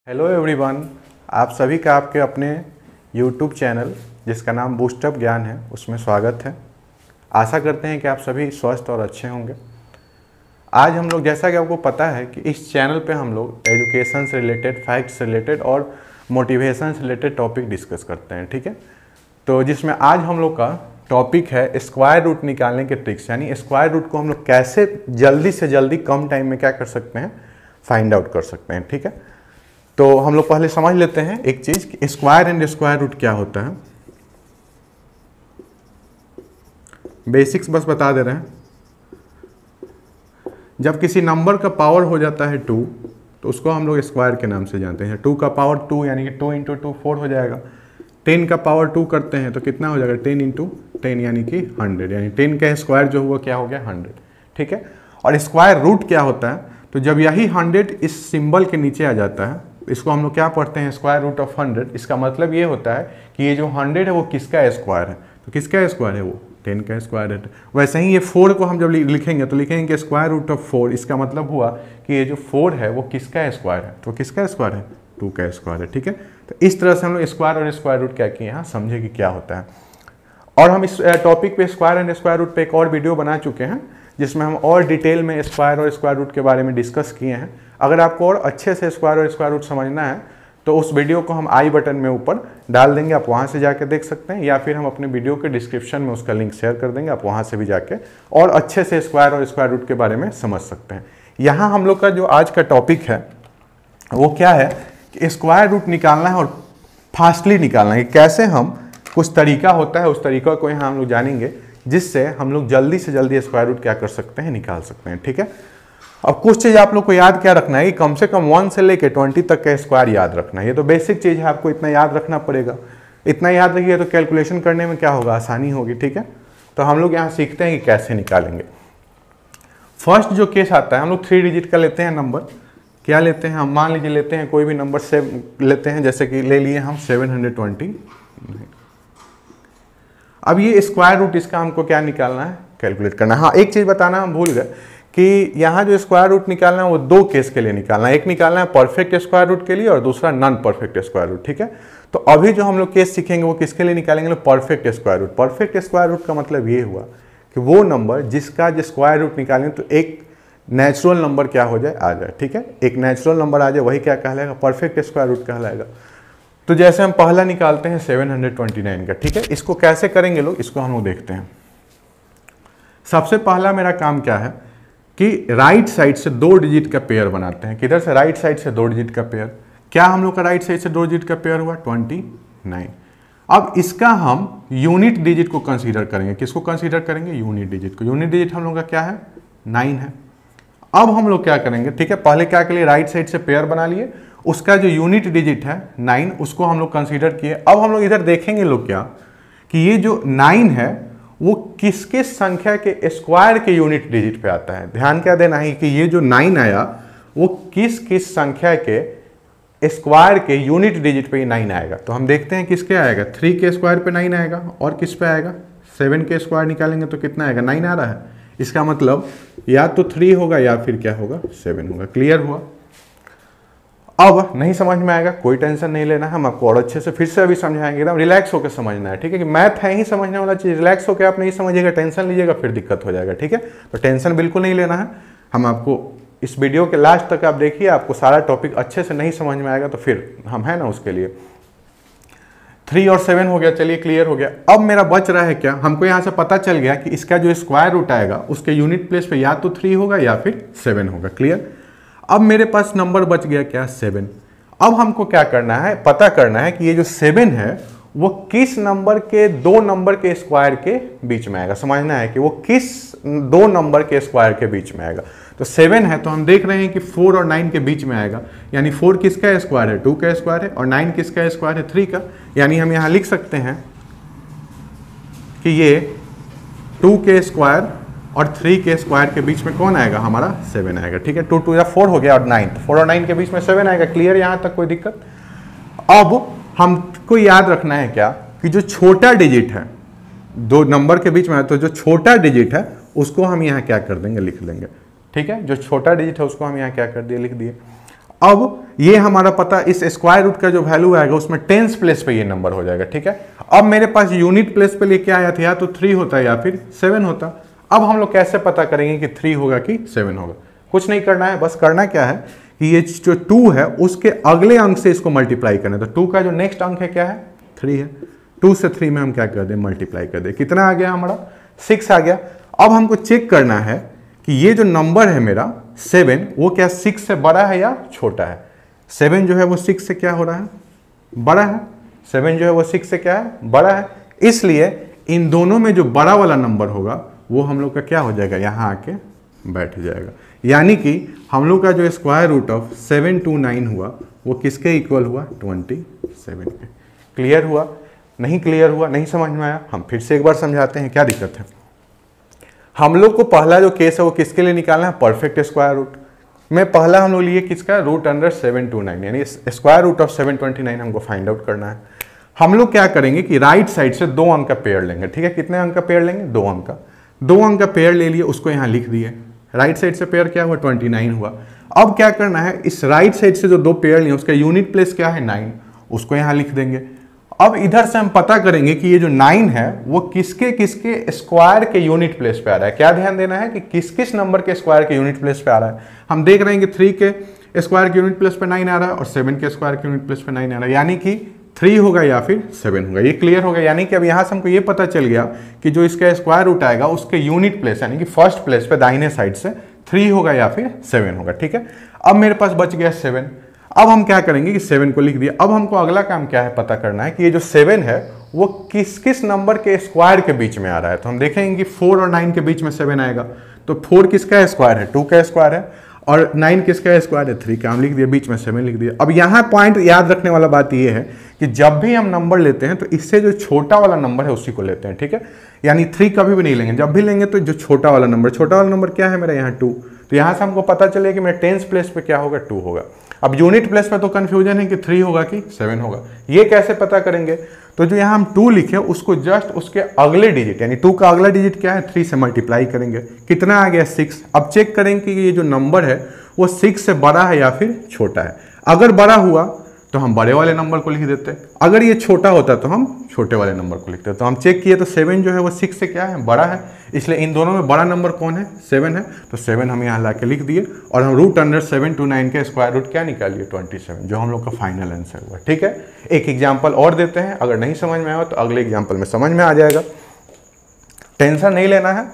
Hello everyone, आप सभी का आपके अपने यूट्यूब चैनल जिसका नाम बूस्टअप ज्ञान है उसमें स्वागत है। आशा करते हैं कि आप सभी स्वस्थ और अच्छे होंगे। आज हम लोग, जैसा कि आपको पता है कि इस चैनल पे हम लोग एजुकेशन से रिलेटेड, फैक्ट्स से रिलेटेड और मोटिवेशन से रिलेटेड टॉपिक डिस्कस करते हैं, ठीक है। तो जिसमें आज हम लोग का टॉपिक है स्क्वायर रूट निकालने के ट्रिक्स, यानी स्क्वायर रूट को हम लोग कैसे जल्दी से जल्दी कम टाइम में क्या कर सकते हैं, फाइंड आउट कर सकते हैं, ठीक है। तो हम लोग पहले समझ लेते हैं एक चीज कि स्क्वायर एंड स्क्वायर रूट क्या होता है। बेसिक्स बस बता दे रहे हैं। जब किसी नंबर का पावर हो जाता है 2 तो उसको हम लोग स्क्वायर के नाम से जानते हैं। 2 का पावर 2 यानी कि 2 × 2 4 हो जाएगा। 10 का पावर 2 करते हैं तो कितना हो जाएगा, 10 × 10 यानी कि 100, यानी 10 का स्क्वायर जो हुआ क्या हो गया, 100, ठीक है। और स्क्वायर रूट क्या होता है, तो जब यही 100 इस सिंबल के नीचे आ जाता है, इसको हम लोग क्या पढ़ते हैं, स्क्वायर रूट ऑफ 100। इसका मतलब ये होता है कि ये जो 100 है वो किसका स्क्वायर है, तो किसका स्क्वायर है, वो 10 का स्क्वायर है। वैसे ही ये 4 को हम जब लिखेंगे तो लिखेंगे कि स्क्वायर रूट ऑफ 4। इसका मतलब हुआ कि ये जो 4 है वो किसका स्क्वायर है, तो किसका स्क्वायर है, 2 का स्क्वायर है, ठीक है। तो इस तरह से हम लोग स्क्वायर और स्क्वायर रूट क्या किए, यहाँ समझे कि क्या होता है। और हम इस टॉपिक पे स्क्वायर एंड स्क्वायर रूट पे एक और वीडियो बना चुके हैं जिसमें हम और डिटेल में स्क्वायर और स्क्वायर रूट के बारे में डिस्कस किए हैं। अगर आपको और अच्छे से स्क्वायर और स्क्वायर रूट समझना है तो उस वीडियो को हम आई बटन में ऊपर डाल देंगे, आप वहाँ से जाके देख सकते हैं, या फिर हम अपने वीडियो के डिस्क्रिप्शन में उसका लिंक शेयर कर देंगे, आप वहाँ से भी जाके और अच्छे से स्क्वायर और स्क्वायर रूट के बारे में समझ सकते हैं। यहाँ हम लोग का जो आज का टॉपिक है वो क्या है कि स्क्वायर रूट निकालना है और फास्टली निकालना है। कैसे हम, कुछ तरीका होता है, उस तरीका को यहाँ हम लोग जानेंगे जिससे हम लोग जल्दी से जल्दी स्क्वायर रूट क्या कर सकते हैं, निकाल सकते हैं, ठीक है। अब कुछ चीज़ आप लोग को याद क्या रखना है कि कम से कम 1 से लेकर 20 तक का स्क्वायर याद रखना है। ये तो बेसिक चीज़ है, आपको इतना याद रखना पड़ेगा। इतना याद रखिए तो कैलकुलेशन करने में क्या होगा, आसानी होगी, ठीक है। तो हम लोग यहाँ सीखते हैं कि कैसे निकालेंगे। फर्स्ट जो केस आता है, हम लोग 3 डिजिट का लेते हैं नंबर। क्या लेते हैं हम, मान लीजिए लेते हैं कोई भी नंबर से लेते हैं, जैसे कि ले लिए हम 720। अब ये स्क्वायर रूट, इसका हमको क्या निकालना है, कैलकुलेट करना है। हाँ, एक चीज़ बताना हम भूल गए कि यहाँ जो स्क्वायर रूट निकालना है वो 2 केस के लिए निकालना है। एक निकालना है परफेक्ट स्क्वायर रूट के लिए और दूसरा नॉन परफेक्ट स्क्वायर रूट, ठीक है। तो अभी जो हम लोग केस सीखेंगे वो किसके लिए निकालेंगे, perfect square root. Perfect square root का मतलब ये हुआ कि वो नंबर जिसका जो स्क्वायर रूट निकालेंगे तो एक नेचुरल नंबर क्या हो जाए, आ जाए, ठीक है। एक नेचुरल नंबर आ जाए, वही क्या कहलाएगा, परफेक्ट स्क्वायर रूट कहलाएगा। तो जैसे हम पहला निकालते हैं 729 का, ठीक है। इसको कैसे करेंगे लोग, इसको हम लोग देखते हैं। सबसे पहला मेरा काम क्या है कि राइट साइड से 2 डिजिट का पेयर बनाते हैं। किधर से, राइट साइड से 2 डिजिट का पेयर। क्या हम लोग का राइट साइड से 2 डिजिट का पेयर हुआ, 29। अब इसका हम यूनिट डिजिट को कंसीडर करेंगे। किसको कंसीडर करेंगे, यूनिट डिजिट को। यूनिट डिजिट हम लोग का क्या है, 9 है। अब हम लोग क्या करेंगे, ठीक है, पहले क्या के लिए राइट साइड से पेयर बना लिए, उसका जो यूनिट डिजिट है 9 उसको हम लोग कंसीडर किए। अब हम लोग इधर देखेंगे लोग क्या कि ये जो 9 है वो किसके संख्या के स्क्वायर के यूनिट डिजिट पे आता है। ध्यान क्या देना है कि ये जो 9 आया वो किस किस संख्या के स्क्वायर के यूनिट डिजिट पे 9 आएगा। तो हम देखते हैं किसके आएगा, 3 के स्क्वायर पे 9 आएगा, और किस पे आएगा, 7 के स्क्वायर निकालेंगे तो कितना आएगा, 9 आ रहा है। इसका मतलब या तो 3 होगा या फिर क्या होगा, 7 होगा। क्लियर हुआ। अब नहीं समझ में आएगा, कोई टेंशन नहीं लेना है, हम आपको और अच्छे से फिर से अभी समझाएंगे। एकदम रिलैक्स होकर समझना है, ठीक है। कि मैथ है ही समझने वाला चीज़, रिलैक्स होकर आप नहीं समझिएगा, टेंशन लीजिएगा फिर दिक्कत हो जाएगा, ठीक है। तो टेंशन बिल्कुल नहीं लेना है। हम आपको इस वीडियो के लास्ट तक आप देखिए, आपको सारा टॉपिक अच्छे से नहीं समझ में आएगा तो फिर हम है ना उसके लिए। 3 और 7 हो गया, चलिए क्लियर हो गया। अब मेरा बच रहा है क्या, हमको यहाँ से पता चल गया कि इसका जो स्क्वायर रूट आएगा उसके यूनिट प्लेस पे या तो 3 होगा या फिर 7 होगा। क्लियर। अब मेरे पास नंबर बच गया क्या, 7। अब हमको क्या करना है, पता करना है कि ये जो 7 है वो किस नंबर के 2 नंबर के स्क्वायर के बीच में आएगा। समझना है कि वो किस 2 नंबर के स्क्वायर के बीच में आएगा। तो 7 है तो हम देख रहे हैं कि 4 और 9 के बीच में आएगा, यानी 4 किसका स्क्वायर है, 2 का स्क्वायर है, और 9 किसका स्क्वायर है, 3 का। यानी हम यहाँ लिख सकते हैं कि ये 2 के स्क्वायर और 3 के स्क्वायर के बीच में कौन आएगा, हमारा 7 आएगा, ठीक है। 2 2 या 4 हो गया और 9, 4 और 9 के बीच में 7 आएगा। क्लियर, यहाँ तक कोई दिक्कत। अब हमको याद रखना है क्या कि जो छोटा डिजिट है 2 नंबर के बीच में, तो जो छोटा डिजिट है उसको हम यहाँ क्या कर देंगे, लिख लेंगे, ठीक है। जो छोटा डिजिट है उसको हम यहाँ क्या कर दिए, लिख दिए। अब ये हमारा पता, इस स्क्वायर रूट का जो वैल्यू आएगा उसमें टेंस प्लेस पे ये नंबर हो जाएगा, ठीक है। अब मेरे पास यूनिट प्लेस पे लेके आया था, या तो 3 होता या फिर 7 होता। अब हम लोग कैसे पता करेंगे कि 3 होगा कि 7 होगा? कुछ नहीं करना है, बस करना क्या है कि ये जो 2 है उसके अगले अंक से इसको मल्टीप्लाई करना है। तो 2 का जो नेक्स्ट अंक है क्या है? 3 है। 2 से 3 में हम क्या कर दें? मल्टीप्लाई कर दें। कितना आ गया हमारा? 6 आ गया। अब हमको चेक करना है कि ये जो नंबर है मेरा 7, वो क्या 6 से बड़ा है या छोटा है? 7 जो है वो 6 से क्या हो रहा है? बड़ा है। 7 जो है वो 6 से क्या है? बड़ा है। इसलिए इन दोनों में जो बड़ा वाला नंबर होगा वो हम लोग का क्या हो जाएगा? यहाँ आके बैठ जाएगा। यानी कि हम लोग का जो स्क्वायर रूट ऑफ 729 हुआ वो किसके इक्वल हुआ? 27 के। क्लियर हुआ? नहीं क्लियर हुआ? नहीं समझ में आया? हम फिर से एक बार समझाते हैं, क्या दिक्कत है। हम लोग को पहला जो केस है वो किसके लिए निकालना है? परफेक्ट स्क्वायर रूट में पहला हम लोग लिए किसका? रूट अंडर 729, यानी स्क्वायर रूट ऑफ 729 हमको फाइंड आउट करना है। हम लोग क्या करेंगे कि राइट साइड से 2 अंक का पेयर लेंगे, ठीक है। कितने अंक का पेयर लेंगे? 2 अंक का। 2 अंक का पेयर ले लिए, उसको यहाँ लिख दिए। राइट साइड से पेयर क्या हुआ? 29 हुआ। अब क्या करना है, इस राइट साइड से जो 2 पेयर लिए उसका यूनिट प्लेस क्या है? 9, उसको यहाँ लिख देंगे। अब इधर से हम पता करेंगे कि ये जो 9 है वो किसके किसके स्क्वायर के यूनिट प्लेस पे आ रहा है। क्या ध्यान देना है कि किस किस नंबर के स्क्वायर के यूनिट प्लेस पे आ रहा है। हम देख रहे हैं कि 3 के स्क्वायर के यूनिट प्लेस पे 9 आ रहा है और 7 के स्क्वायर के यूनिट प्लेस पे 9 आ रहा है, यानी कि 3 होगा या फिर 7 होगा। ये क्लियर हो गया। यानी कि अब यहाँ से हमको ये पता चल गया कि जो इसका स्क्वायर रूट आएगा उसके यूनिट प्लेस यानी कि फर्स्ट प्लेस पे दाहिने साइड से 3 होगा या फिर 7 होगा, ठीक है। अब मेरे पास बच गया 7। अब हम क्या करेंगे कि 7 को लिख दिया। अब हमको अगला काम क्या है? पता करना है कि ये जो 7 है वो किस किस नंबर के स्क्वायर के बीच में आ रहा है। तो हम देखेंगे कि 4 और 9 के बीच में 7 आएगा। तो 4 किसका स्क्वायर है? 2 का स्क्वायर है। और 9 किसका स्क्वायर है? 3 का। हम लिख दिया, बीच में 7 लिख दिया। अब यहाँ पॉइंट याद रखने वाला बात ये है कि जब भी हम नंबर लेते हैं तो इससे जो छोटा वाला नंबर है उसी को लेते हैं, ठीक है। यानी 3 कभी भी नहीं लेंगे। जब भी लेंगे तो जो छोटा वाला नंबर क्या है मेरा? यहाँ 2। तो यहाँ से हमको पता चले कि मेरे टेंस प्लेस पे क्या होगा? 2 होगा। अब यूनिट प्लेस पे तो कंफ्यूजन है कि 3 होगा कि 7 होगा। ये कैसे पता करेंगे? तो जो यहाँ हम 2 लिखे उसको जस्ट उसके अगले डिजिट यानी 2 का अगला डिजिट क्या है? 3 से मल्टीप्लाई करेंगे। कितना आ गया? 6। अब चेक करेंगे कि ये जो नंबर है वो 6 से बड़ा है या फिर छोटा है। अगर बड़ा हुआ तो हम बड़े वाले नंबर को लिख देते, अगर ये छोटा होता तो हम छोटे वाले नंबर को लिखते। तो हम चेक किए तो 7 जो है वो 6 से क्या है? बड़ा है। इसलिए इन दोनों में बड़ा नंबर कौन है? 7 है। तो 7 हम यहाँ ला के लिख दिए और हम रूट अंडर 729 के स्क्वायर रूट क्या निकालिए? 27, जो हम लोग का फाइनल आंसर हुआ, ठीक है। एक एग्जाम्पल और देते हैं, अगर नहीं समझ में आया तो अगले एग्जाम्पल में समझ में आ जाएगा। टेंशन नहीं लेना है।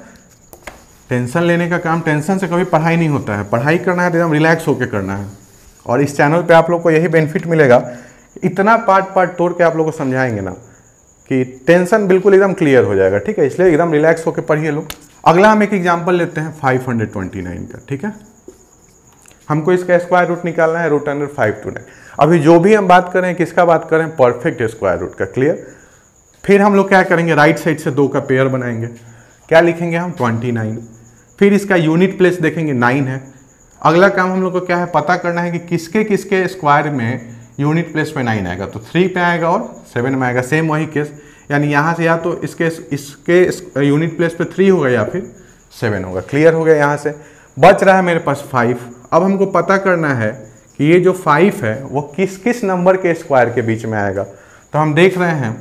टेंशन लेने का काम, टेंशन से कभी पढ़ाई नहीं होता है। पढ़ाई करना है तो एकदम रिलैक्स होकर करना है। और इस चैनल पे आप लोग को यही बेनिफिट मिलेगा, इतना पार्ट तोड़ के आप लोग को समझाएंगे ना कि टेंशन बिल्कुल एकदम क्लियर हो जाएगा, ठीक है। इसलिए एकदम रिलैक्स होकर पढ़िए लोग। अगला हम एक एग्जांपल लेते हैं 529 का, ठीक है। हमको इसका स्क्वायर रूट निकालना है, रूट अंडर 529। अभी जो भी हम बात करें किसका बात करें? परफेक्ट स्क्वायर रूट का, क्लियर। फिर हम लोग क्या करेंगे? राइट साइड से 2 का पेयर बनाएंगे। क्या लिखेंगे हम? 29। फिर इसका यूनिट प्लेस देखेंगे 9 है। अगला काम हम लोग को क्या है? पता करना है कि किसके किसके स्क्वायर में यूनिट प्लेस पे 9 आएगा। तो 3 पे आएगा और 7 में आएगा। सेम वही केस, यानी यहाँ से या तो इसके यूनिट प्लेस पे 3 होगा या फिर 7 होगा। क्लियर हो गया। यहाँ से बच रहा है मेरे पास 5। अब हमको पता करना है कि ये जो 5 है वो किस किस नंबर के स्क्वायर के बीच में आएगा। तो हम देख रहे हैं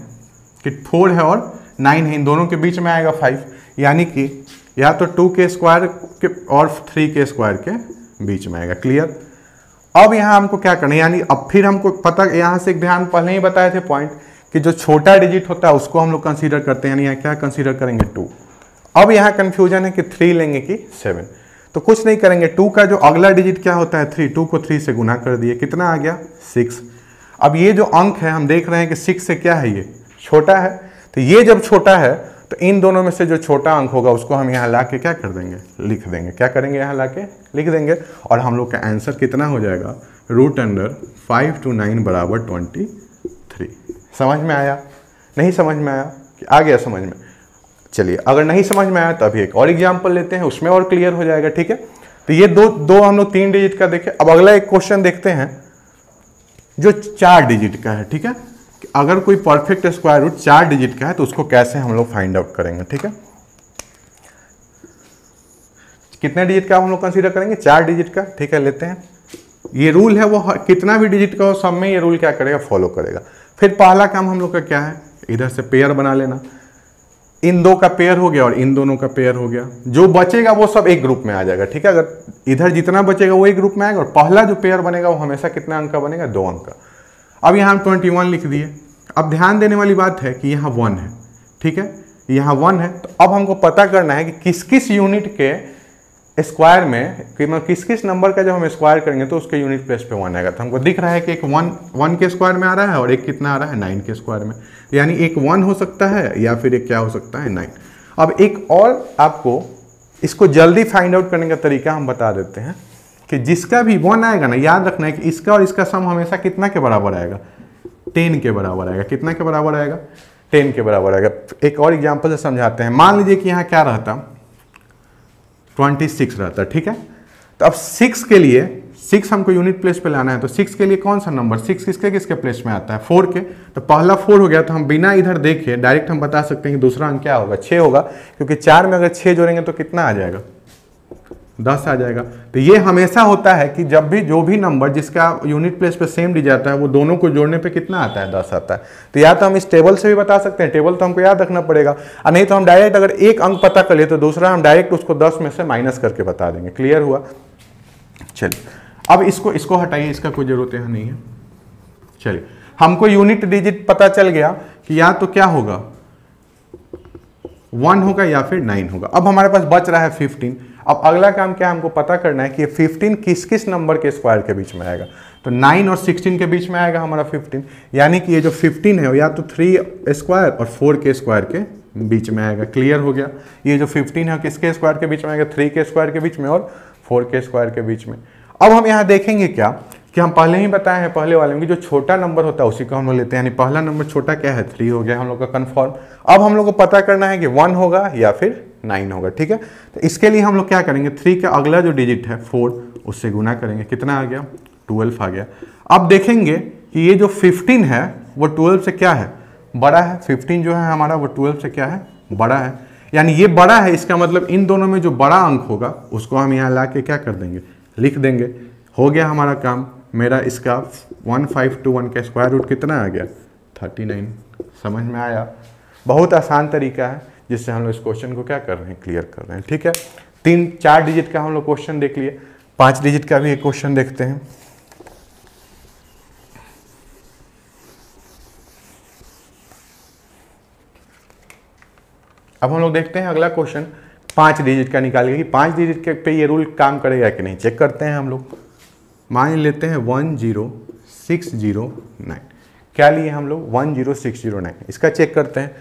कि 4 है और 9 है, इन दोनों के बीच में आएगा 5, यानी कि या तो 2 के स्क्वायर के और 3 के स्क्वायर के बीच में आएगा। क्लियर। अब यहाँ हमको क्या करना है, यानी अब फिर हमको पता, यहाँ से एक ध्यान पहले ही बताए थे पॉइंट कि जो छोटा डिजिट होता है उसको हम लोग कंसीडर करते हैं, यानी यहाँ क्या कंसीडर करेंगे? 2। अब यहाँ कंफ्यूजन है कि 3 लेंगे कि 7। तो कुछ नहीं करेंगे, 2 का जो अगला डिजिट क्या होता है? 3। 2 को 3 से गुना कर दिए, कितना आ गया? 6। अब ये जो अंक है हम देख रहे हैं कि 6 से क्या है? ये छोटा है। तो ये जब छोटा है तो इन दोनों में से जो छोटा अंक होगा उसको हम यहाँ ला के क्या कर देंगे? लिख देंगे। क्या करेंगे? यहाँ ला के लिख देंगे और हम लोग का आंसर कितना हो जाएगा? रूट अंडर 529 बराबर 23। समझ में आया? नहीं समझ में आया? कि आ गया समझ में? चलिए, अगर नहीं समझ में आया तो अभी एक और एग्जाम्पल लेते हैं, उसमें और क्लियर हो जाएगा, ठीक है। तो ये दो हम लोग 3 डिजिट का देखे। अब अगला एक क्वेश्चन देखते हैं जो 4 डिजिट का है, ठीक है। अगर कोई परफेक्ट स्क्वायर रूट 4 डिजिट का है तो उसको कैसे हम लोग फाइंड आउट करेंगे, ठीक है। कितने डिजिट का हम लोग कंसीडर करेंगे? 4 डिजिट का, ठीक है। लेते हैं ये रूल है वो कितना भी डिजिट का हो सब में ये रूल क्या करेगा, फॉलो करेगा। फिर पहला काम हम लोग का क्या है, इधर से पेयर बना लेना, इन दो का पेयर हो गया और इन दोनों का पेयर हो गया, जो बचेगा वो सब एक ग्रुप में आ जाएगा, ठीक है। अगर इधर जितना बचेगा वो एक ग्रुप में आएगा और पहला जो पेयर बनेगा वो हमेशा कितना अंक का बनेगा, 2 अंक का। अब यहाँ हम 21 लिख दिए। अब ध्यान देने वाली बात है कि यहाँ 1 है, ठीक है, यहाँ 1 है। तो अब हमको पता करना है कि किस किस यूनिट के स्क्वायर में, कि मतलब किस किस नंबर का जब हम स्क्वायर करेंगे तो उसके यूनिट प्लेस पे 1 आएगा। तो हमको दिख रहा है कि एक 1 के स्क्वायर में आ रहा है और एक कितना आ रहा है, 9 के स्क्वायर में, यानी एक 1 हो सकता है या फिर एक क्या हो सकता है, 9। अब एक और आपको इसको जल्दी फाइंड आउट करने का तरीका हम बता देते हैं कि जिसका भी 1 आएगा ना, याद रखना है कि इसका और इसका सम हमेशा कितना के बराबर आएगा, 10 के बराबर आएगा। कितना के बराबर आएगा, 10 के बराबर आएगा। एक और एग्जाम्पल से समझाते हैं। मान लीजिए कि यहाँ क्या रहता, 26 रहता, ठीक है। तो अब 6 के लिए, 6 हमको यूनिट प्लेस पे लाना है, तो 6 के लिए कौन सा नंबर, 6 किसके किसके प्लेस में आता है, 4 के। तो पहला 4 हो गया, तो हम बिना इधर देखे डायरेक्ट हम बता सकते हैं कि दूसरा अंक क्या होगा, 6 होगा, क्योंकि 4 में अगर 6 जोड़ेंगे तो कितना आ जाएगा, 10 आ जाएगा। तो ये हमेशा होता है कि जब भी जो भी नंबर जिसका यूनिट प्लेस पे सेम डी जाता है वो दोनों को जोड़ने पे कितना आता है, 10 आता है। तो या तो हम इस टेबल से भी बता सकते हैं, टेबल तो हमको याद रखना पड़ेगा, और नहीं तो हम डायरेक्ट अगर एक अंक पता कर लिए तो दूसरा हम डायरेक्ट उसको 10 में से माइनस करके बता देंगे। क्लियर हुआ। चलिए अब इसको हटाइए, इसका कोई जरूरत यहाँ नहीं है। चलिए हमको यूनिट डिजिट पता चल गया कि या तो क्या होगा, 1 होगा या फिर 9 होगा। अब हमारे पास बच रहा है 15। अब अगला काम क्या है, हमको पता करना है कि 15 किस किस नंबर के स्क्वायर के बीच में आएगा। तो 9 और 16 के बीच में आएगा हमारा 15, यानी कि ये जो 15 है या तो 3 स्क्वायर और 4 के स्क्वायर के बीच में आएगा। क्लियर हो गया। ये जो 15 है किसके स्क्वायर के बीच में आएगा, 3 के स्क्वायर के बीच में और 4 के स्क्वायर के बीच में। अब हम यहाँ देखेंगे क्या कि हम पहले ही बताए हैं पहले वाले में कि जो छोटा नंबर होता है उसी को हम लोग लेते हैं, यानी पहला नंबर छोटा क्या है, 3 हो गया हम लोग का कन्फर्म। अब हम लोग को पता करना है कि 1 होगा या फिर 9 होगा, ठीक है। तो इसके लिए हम लोग क्या करेंगे, 3 का अगला जो डिजिट है 4 उससे गुना करेंगे, कितना आ गया, 12 आ गया। अब देखेंगे कि ये जो 15 है वो 12 से क्या है, बड़ा है। 15 जो है हमारा वो 12 से क्या है, बड़ा है, यानी ये बड़ा है। इसका मतलब इन दोनों में जो बड़ा अंक होगा उसको हम यहाँ ला के क्या कर देंगे, लिख देंगे। हो गया हमारा काम। मेरा इसका 1521 का स्क्वायर रूट कितना आ गया, 39। समझ में आया। बहुत आसान तरीका है जिससे हम लोग इस क्वेश्चन को क्या कर रहे हैं, क्लियर कर रहे हैं, ठीक है। 3-4 डिजिट का हम लोग क्वेश्चन देख लिए, 5 डिजिट का भी एक क्वेश्चन देखते हैं। अब हम लोग देखते हैं अगला क्वेश्चन 5 डिजिट का निकालिए कि 5 डिजिट के पे ये रूल काम करेगा कि नहीं, चेक करते हैं हम लोग। मान लेते हैं 10609, क्या लिए हम लोग, 10609। इसका चेक करते हैं।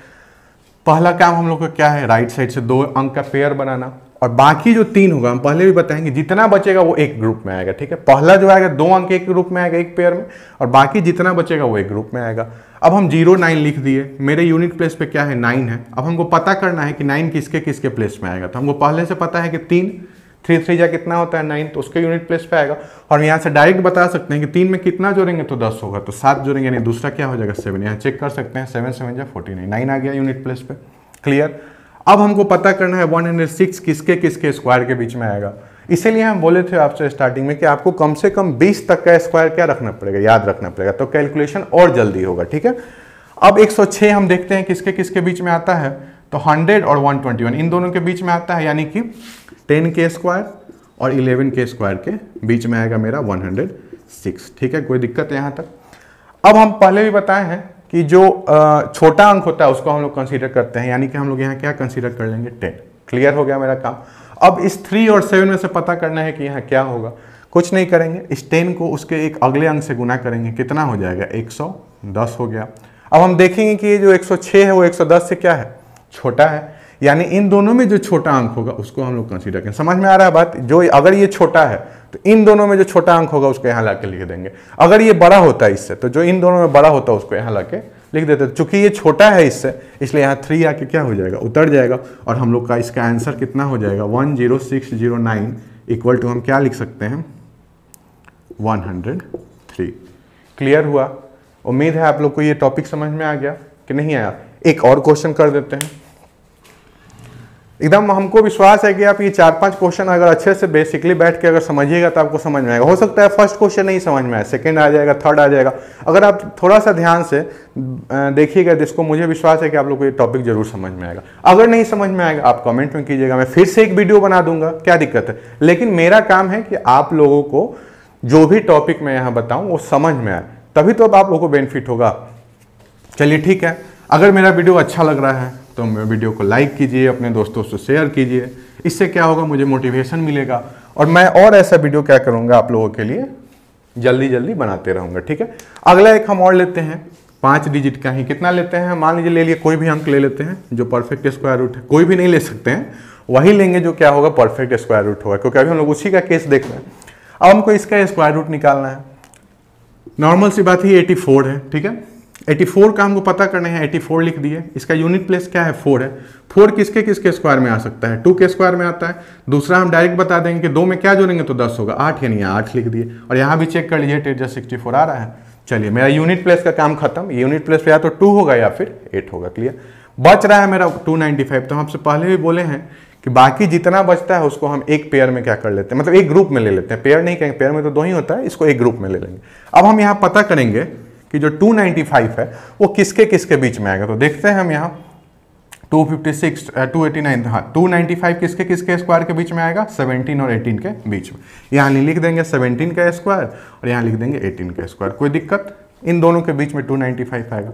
पहला काम हम लोग का क्या है, राइट साइड से 2 अंक का पेयर बनाना, और बाकी जो 3 होगा हम पहले भी बताएंगे जितना बचेगा वो एक ग्रुप में आएगा, ठीक है। पहला जो आएगा 2 अंक एक ग्रुप में आएगा एक पेयर में, और बाकी जितना बचेगा वो एक ग्रुप में आएगा। अब हम 09 लिख दिए, मेरे यूनिट प्लेस पे क्या है, 9 है। अब हमको पता करना है कि 9 किसके किसके प्लेस में आएगा। तो हमको पहले से पता है कि 3 3 जा कितना होता है 9, तो उसके यूनिट प्लेस पे आएगा। और यहाँ से डायरेक्ट बता सकते हैं कि 3 में कितना जोड़ेंगे तो 10 होगा, तो 7 जोड़ेंगे, यानी दूसरा क्या हो जाएगा 7। यहाँ चेक कर सकते हैं, 7 7 जा 49, 9 आ गया यूनिट प्लेस पे। क्लियर। अब हमको पता करना है 106 किसके किसके स्क्वायर के बीच में आएगा। इसीलिए हम बोले थे आपसे स्टार्टिंग में कि आपको कम से कम 20 तक का स्क्वायर क्या रखना पड़ेगा, याद रखना पड़ेगा, तो कैलकुलेशन और जल्दी होगा, ठीक है। अब 106 हम देखते हैं किसके किसके बीच में आता है, तो 100 और 121 इन दोनों के बीच में आता है, यानी कि 10 के स्क्वायर और 11 के स्क्वायर के बीच में आएगा मेरा 106, ठीक है। कोई दिक्कत है यहाँ तक। अब हम पहले भी बताए हैं कि जो छोटा अंक होता है उसको हम लोग कंसीडर करते हैं, यानी कि हम लोग यहाँ क्या कंसीडर कर लेंगे, 10। क्लियर हो गया मेरा काम। अब इस 3 और 7 में से पता करना है कि यहाँ क्या होगा। कुछ नहीं करेंगे, इस 10 को उसके एक अगले अंक से गुना करेंगे, कितना हो जाएगा, 110 हो गया। अब हम देखेंगे कि ये जो 106 है वो 110 से क्या है, छोटा है, यानी इन दोनों में जो छोटा अंक होगा उसको हम लोग कंसीडर करें। समझ में आ रहा है बात। जो अगर ये छोटा है तो इन दोनों में जो छोटा अंक होगा उसको यहाँ लाके लिख देंगे। अगर ये बड़ा होता है इससे तो जो इन दोनों में बड़ा होता है उसको यहाँ लाके लिख देते। चूंकि ये छोटा है इससे, इसलिए यहाँ 3 आके क्या हो जाएगा, उतर जाएगा, और हम लोग का इसका आंसर कितना हो जाएगा, 10609 इक्वल टू हम क्या लिख सकते हैं, 103। क्लियर हुआ। उम्मीद है आप लोग को ये टॉपिक समझ में आ गया कि नहीं आया। एक और क्वेश्चन कर देते हैं। एकदम हमको विश्वास है कि आप ये 4-5 क्वेश्चन अगर अच्छे से बेसिकली बैठ के अगर समझिएगा तो आपको समझ में आएगा। हो सकता है फर्स्ट क्वेश्चन नहीं समझ में आए, सेकंड आ जाएगा, थर्ड आ जाएगा। अगर आप थोड़ा सा ध्यान से देखिएगा जिसको मुझे विश्वास है कि आप लोग को ये टॉपिक जरूर समझ में आएगा। अगर नहीं समझ में आएगा आप कमेंट में कीजिएगा, मैं फिर से एक वीडियो बना दूंगा, क्या दिक्कत है। लेकिन मेरा काम है कि आप लोगों को जो भी टॉपिक मैं यहाँ बताऊँ वो समझ में आए, तभी तो अब आप लोगों को बेनिफिट होगा। चलिए ठीक है, अगर मेरा वीडियो अच्छा लग रहा है तो मेरे वीडियो को लाइक कीजिए, अपने दोस्तों से शेयर कीजिए। इससे क्या होगा, मुझे मोटिवेशन मिलेगा और मैं और ऐसा वीडियो क्या करूँगा आप लोगों के लिए जल्दी जल्दी बनाते रहूँगा। ठीक है, अगला एक हम और लेते हैं 5 डिजिट का ही। कितना लेते हैं, मान लीजिए ले लिए कोई भी अंक ले लेते हैं जो परफेक्ट स्क्वायर रूट है। कोई भी नहीं ले सकते हैं, वही लेंगे जो क्या होगा परफेक्ट स्क्वायर रूट होगा, क्योंकि अभी हम लोग उसी का केस देख रहे हैं। अब हमको इसका स्क्वायर रूट निकालना है। नॉर्मल सी बात ही 84 है। ठीक है, 84 का हमको पता करना है, 84 लिख दिए। इसका यूनिट प्लेस क्या है, 4 है। 4 किसके किसके स्क्वायर में आ सकता है, 2 के स्क्वायर में आता है। दूसरा हम डायरेक्ट बता देंगे कि 2 में क्या जोड़ेंगे तो 10 होगा, 8 यानी 8 लिख दिए। और यहाँ भी चेक कर लीजिए 8 + 64 आ रहा है। चलिए मेरा यूनिट प्लेस का काम खत्म। यूनिट प्लेस पे या तो 2 होगा या फिर 8 होगा। क्लियर, बच रहा है मेरा 295। तो हम आपसे पहले भी बोले हैं कि बाकी जितना बचता है उसको हम एक पेयर में क्या कर लेते हैं, मतलब एक ग्रुप में ले लेते हैं। पेयर नहीं कहेंगे, पेयर में तो 2 ही होता है, इसको एक ग्रुप में ले लेंगे। अब हम यहाँ पता करेंगे कि जो 295 है वो किसके किसके बीच में आएगा। तो देखते हैं हम यहाँ 256 289, हाँ 295 किसके किसके स्क्वायर के बीच में आएगा, 17 और 18 के बीच में। यहाँ लिख देंगे 17 का स्क्वायर और यहाँ लिख देंगे 18 का स्क्वायर। कोई दिक्कत, इन दोनों के बीच में 295 आएगा।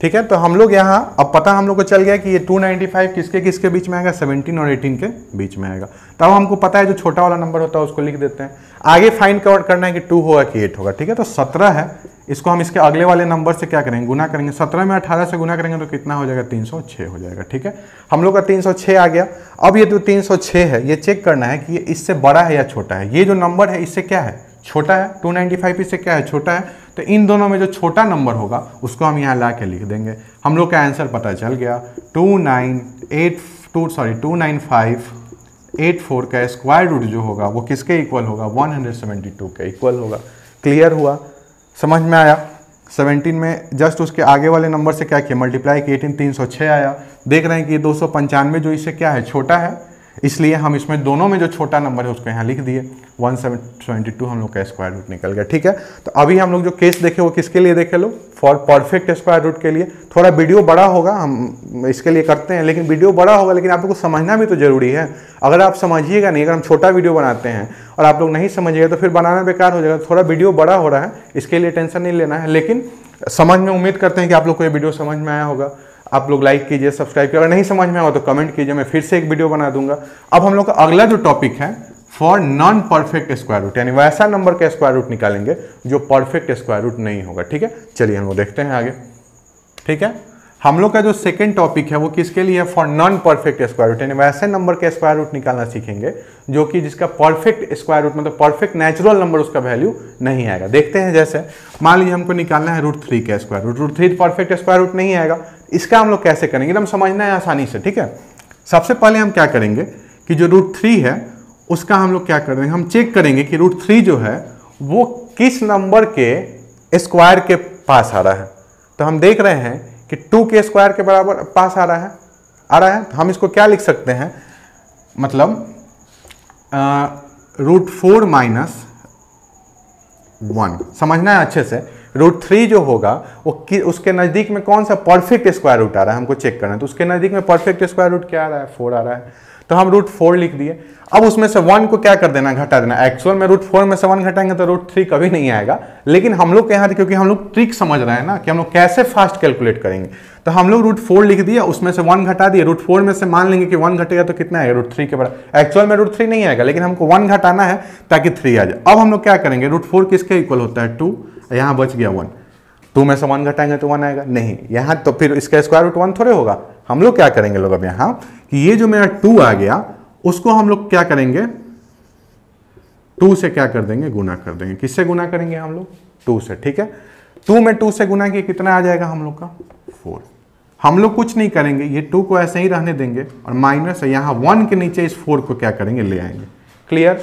ठीक है, तो हम लोग यहाँ अब पता हम लोग को चल गया कि ये 295 किसके किसके बीच में आएगा, 17 और 18 के बीच में आएगा। तब हमको पता है जो छोटा वाला नंबर होता है उसको लिख देते हैं। आगे फाइंड आउट करना है कि 2 होगा कि 8 होगा। ठीक है, तो 17 है, इसको हम इसके अगले वाले नंबर से क्या करेंगे, गुना करेंगे। 17 में 18 से गुना करेंगे तो कितना हो जाएगा, 306 हो जाएगा। ठीक है, हम लोग का 306 आ गया। अब ये जो 306 है ये चेक करना है कि ये इससे बड़ा है या छोटा है। ये जो नंबर है इससे क्या है, छोटा है। 295 इससे क्या है, छोटा है। तो इन दोनों में जो छोटा नंबर होगा उसको हम यहाँ ला के लिख देंगे। हम लोग का आंसर पता चल गया। 29584 का स्क्वायर रूट जो होगा वो किसके इक्वल होगा, 172 के इक्वल होगा। क्लियर हुआ, समझ में आया। 17 में जस्ट उसके आगे वाले नंबर से क्या किया, मल्टीप्लाई किए, 306 आया। देख रहे हैं कि ये 295 जो इससे क्या है, छोटा है, इसलिए हम इसमें दोनों में जो छोटा नंबर है उसको यहाँ लिख दिए। 172 हम लोग का स्क्वायर रूट निकल गया। ठीक है, तो अभी हम लोग जो केस देखे वो किसके लिए देखे लोग, फॉर परफेक्ट स्क्वायर रूट के लिए। थोड़ा वीडियो बड़ा होगा, हम इसके लिए करते हैं, लेकिन वीडियो बड़ा होगा लेकिन आप लोग को समझना भी तो जरूरी है। अगर आप समझिएगा नहीं, अगर हम छोटा वीडियो बनाते हैं और आप लोग नहीं समझिएगा तो फिर बनाना बेकार हो जाएगा। थोड़ा वीडियो बड़ा हो रहा है, इसके लिए टेंशन नहीं लेना है, लेकिन समझ में उम्मीद करते हैं कि आप लोग को ये वीडियो समझ में आया होगा। आप लोग लाइक कीजिए, सब्सक्राइब कीजिए। अगर नहीं समझ में आया तो कमेंट कीजिए, मैं फिर से एक वीडियो बना दूंगा। अब हम लोग का अगला जो टॉपिक है for non perfect square root, यानी वैसा नंबर का स्क्वायर रूट निकालेंगे जो परफेक्ट स्क्वायर रूट नहीं होगा। ठीक है, चलिए हम लोग देखते हैं आगे। ठीक है, हम लोग का जो सेकंड टॉपिक है वो किसके लिए है, for non perfect square root, यानी वैसे नंबर का स्क्वायर रूट निकालना सीखेंगे जो कि जिसका परफेक्ट स्क्वायर रूट मतलब परफेक्ट नेचुरल नंबर उसका वैल्यू नहीं आएगा। देखते हैं, जैसे मान लीजिए हमको निकालना है √3 का square root. √3 perfect square root नहीं आएगा, इसका हम लोग कैसे करेंगे, एकदम समझना है आसानी से। ठीक है, सबसे पहले हम क्या करेंगे कि जो √3 है उसका हम लोग क्या कर देंगे, हम चेक करेंगे कि √3 जो है वो किस नंबर के स्क्वायर के पास आ रहा है। तो हम देख रहे हैं कि 2 के स्क्वायर के बराबर पास आ रहा है। तो हम इसको क्या लिख सकते हैं, मतलब √4 - 1। समझना है अच्छे से। √3 जो होगा वो उसके नज़दीक में कौन सा परफेक्ट स्क्वायर रूट आ रहा है हमको चेक करना है। तो उसके नज़दीक में परफेक्ट स्क्वायर रूट क्या आ रहा है, 4 आ रहा है। तो हम √4 लिख दिए। अब उसमें से 1 को क्या कर देना, घटा देना। एक्चुअल में √4 में से 1 घटाएंगे तो √3 कभी नहीं आएगा, लेकिन हम लोग के यहाँ क्योंकि हम लोग ट्रिक समझ रहे हैं ना कि हम लोग कैसे फास्ट कैलकुलेट करेंगे, तो हम लोग √4 लिख दिया, उसमें से 1 घटा दिया। √4 में से मान लेंगे कि 1 घटेगा तो कितना आएगा, √3 के बराबर। एक्चुअल में √3 नहीं आएगा, लेकिन हमको 1 घटाना है ताकि 3 आ जाए। अब हम लोग क्या करेंगे, √4 किसके इक्वल होता है, 2, यहाँ बच गया 1। 2 में से 1 घटाएंगे तो 1 आएगा नहीं, यहाँ तो फिर इसका स्क्वायर रूट 1 थोड़े होगा। हम लोग क्या करेंगे लोग अब यहाँ कि ये जो मेरा 2 आ गया उसको हम लोग क्या करेंगे, 2 से क्या कर देंगे, गुना कर देंगे। किससे गुना करेंगे हम लोग, 2 से। ठीक है, 2 में 2 से गुना किए कितना आ जाएगा हम लोग का, 4। हम लोग कुछ नहीं करेंगे, ये 2 को ऐसे ही रहने देंगे और माइनस यहाँ 1 के नीचे इस 4 को क्या करेंगे, ले आएंगे। क्लियर,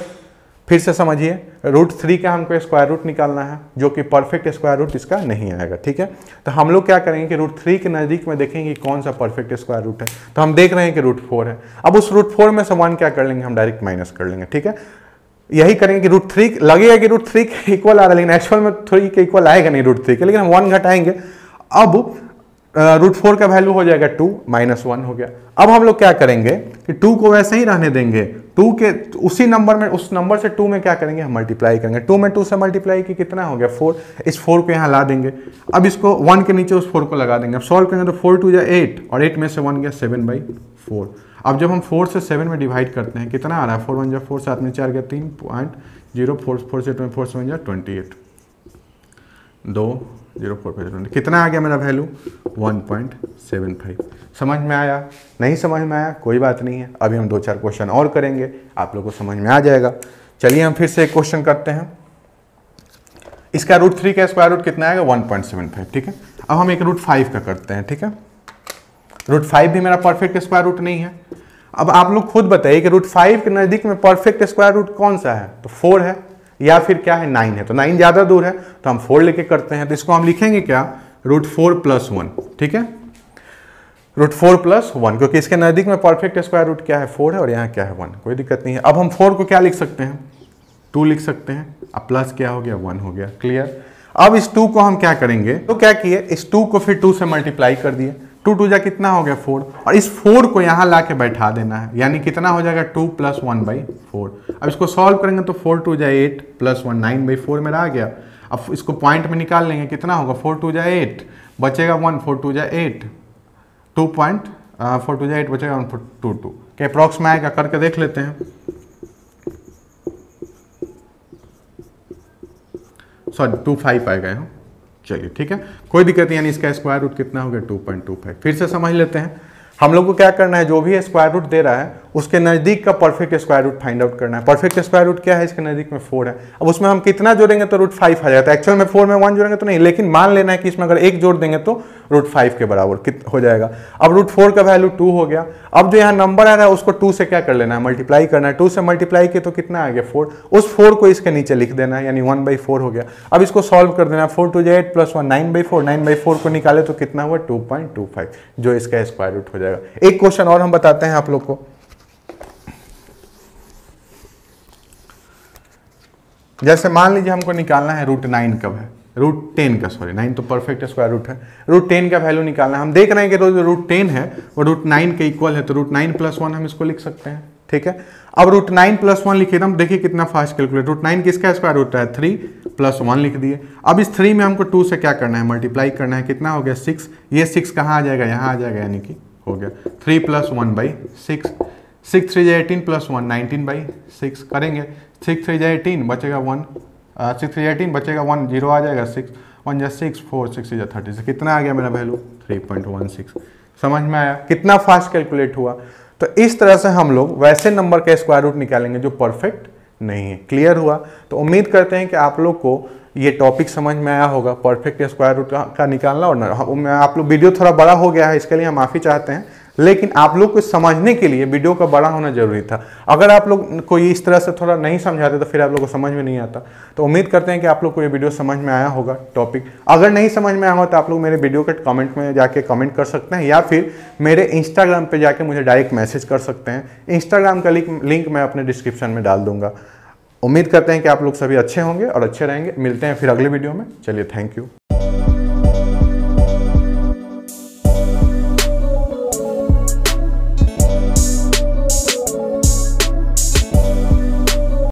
फिर से समझिए, √3 का हमको स्क्वायर रूट निकालना है जो कि परफेक्ट स्क्वायर रूट इसका नहीं आएगा, ठीक है। तो हम लोग क्या करेंगे कि √3 के नज़दीक में देखेंगे कौन सा परफेक्ट स्क्वायर रूट है। तो हम देख रहे हैं कि √4 है। अब उस √4 में से 1 क्या कर लेंगे, हम डायरेक्ट माइनस कर लेंगे, ठीक है। यही करेंगे कि √3 लगेगा कि √3 के इक्वल आ रहा है, लेकिन एक्चुअल में 3 के इक्वल आएगा नहीं √3 के, लेकिन हम 1 घटाएंगे। अब √4 का वैल्यू हो जाएगा 2 -1 हो गया। अब हम लोग क्या करेंगे कि 2 को वैसे ही रहने देंगे, 2 के उसी नंबर में, उस नंबर से 2 में क्या करेंगे, हम मल्टीप्लाई करेंगे। 2 में 2 से मल्टीप्लाई की कितना हो गया 4, इस 4 को यहाँ ला देंगे। अब इसको 1 के नीचे उस 4 को लगा देंगे। अब सॉल्व करेंगे तो 4 2 जा 8 और 8 में से 1 गया 7/4। अब जब हम 4 से 7 में डिवाइड करते हैं कितना आ रहा है, 4 1 जा 4, 7 में 4 गया 3.0, 4 से 4 7 जा 28, 2 0 4 20, कितना आ गया मेरा वैल्यू 1.75। समझ में आया? नहीं समझ में आया कोई बात नहीं है, अभी हम 2-4 क्वेश्चन और करेंगे, आप लोगों को समझ में आ जाएगा। चलिए हम फिर से एक क्वेश्चन करते हैं। इसका √3 का स्क्वायर रूट कितना आएगा 1.75, ठीक है। अब हम एक √5 का करते हैं, ठीक है। √5 भी मेरा परफेक्ट स्क्वायर रूट नहीं है। अब आप लोग खुद बताइए कि √5 के नज़दीक में परफेक्ट स्क्वायर रूट कौन सा है, तो 4 है या फिर क्या है 9 है। तो 9 ज़्यादा दूर है तो हम 4 लेके करते हैं। तो इसको हम लिखेंगे क्या, √4 + 1, ठीक है। √4 + 1, क्योंकि इसके नज़दीक में परफेक्ट स्क्वायर रूट क्या है 4 है और यहाँ क्या है 1, कोई दिक्कत नहीं है। अब हम 4 को क्या लिख सकते हैं, 2 लिख सकते हैं। अब प्लस क्या हो गया 1 हो गया, क्लियर। अब इस 2 को हम क्या करेंगे, तो क्या किए, इस 2 को फिर 2 से मल्टीप्लाई कर दिए। 2 2 जा कितना हो गया 4, और इस 4 को यहाँ ला के बैठा देना है, यानी कितना हो जाएगा 2 + 1/4। अब इसको सॉल्व करेंगे तो 4 2 जा 8 + 1 9/4 मेरा आ गया। अब इसको पॉइंट में निकाल लेंगे, कितना होगा 4 2 जा 8 बचेगा 1, 4 2 जा 8 4 2 जा 8 बचेगा 1 2 2 के अप्रॉक्स में आएगा, करके देख लेते हैं। सॉरी 25 आएगा यहाँ, चलिए ठीक है कोई दिक्कत नहीं। यानी इसका स्क्वायर रूट कितना हो गया 2.25। फिर से समझ लेते हैं, हम लोग को क्या करना है, जो भी स्क्वायर रूट दे रहा है उसके नज़दीक का perfect square root find out करना है। परफेक्ट स्क्वायर रूट क्या है, इसके नज़दीक में 4 है। अब उसमें हम कितना जोड़ेंगे तो √5 आ जाता है। एक्चुअल में 4 में 1 जोड़ेंगे तो नहीं, लेकिन मान लेना है कि इसमें अगर 1 जोड़ देंगे तो √5 के बराबर हो जाएगा। अब √4 का वैल्यू 2 हो गया। अब जो यहाँ नंबर आ रहा है उसको 2 से क्या कर लेना है, मल्टीप्लाई करना है। 2 से मल्टीप्लाई किया तो कितना आ गया 4, उस 4 को इसके नीचे लिख देना है, यानी 1/4 हो गया। अब इसको सॉल्व कर देना, 4 2 8 + 1 9/4, 9/4 को निकाले तो कितना हुआ 2.25, जो इसका स्क्वायर रूट हो जाएगा। एक क्वेश्चन और हम बताते हैं आप लोग को। जैसे मान लीजिए हमको निकालना है √9 कब है, √10 का, सॉरी 9 तो परफेक्ट स्क्वायर रूट है, √10 का वैल्यू निकालना है। हम देख रहे हैं कि जो √10 है वो √9 के इक्वल है, तो √9 + 1 हम इसको लिख सकते हैं, ठीक है। अब √9 + 1 लिखे, हम देखिए कितना फास्ट कैलकुलेट। √9 किसका स्क्वायर रूट है 3 + 1 लिख दिए। अब इस 3 में हमको 2 से क्या करना है, मल्टीप्लाई करना है। कितना हो गया 6, ये 6 कहाँ आ जाएगा, यहाँ आ जाएगा, यानी कि हो गया 3 + 1/6, 6 3 जा 18 + 1 19/6 करेंगे। 6 3 जा 18 बचेगा 1, 6 3 जा 18 बचेगा 1, 0 आ जाएगा, 6 1 जा 6 4 6 जा 30, कितना आ गया मेरा वैल्यू 3.16। समझ में आया कितना फास्ट कैलकुलेट हुआ। तो इस तरह से हम लोग वैसे नंबर का स्क्वायर रूट निकालेंगे जो परफेक्ट नहीं है। क्लियर हुआ? तो उम्मीद करते हैं कि आप लोग को ये टॉपिक समझ में आया होगा, परफेक्ट स्क्वायर रूट का निकालना। और आप लोग वीडियो थोड़ा बड़ा हो गया है, इसके लिए हम माफ़ी चाहते हैं, लेकिन आप लोग को समझने के लिए वीडियो का बड़ा होना जरूरी था। अगर आप लोग कोई इस तरह से थोड़ा नहीं समझाते तो फिर आप लोग को समझ में नहीं आता। तो उम्मीद करते हैं कि आप लोग को ये वीडियो समझ में आया होगा टॉपिक। अगर नहीं समझ में आया हो तो आप लोग मेरे वीडियो के कमेंट में जाके कमेंट कर सकते हैं, या फिर मेरे इंस्टाग्राम पे जाके मुझे डायरेक्ट मैसेज कर सकते हैं। इंस्टाग्राम का लिंक मैं अपने डिस्क्रिप्शन में डाल दूंगा। उम्मीद करते हैं कि आप लोग सभी अच्छे होंगे और अच्छे रहेंगे। मिलते हैं फिर अगले वीडियो में। चलिए, थैंक यू।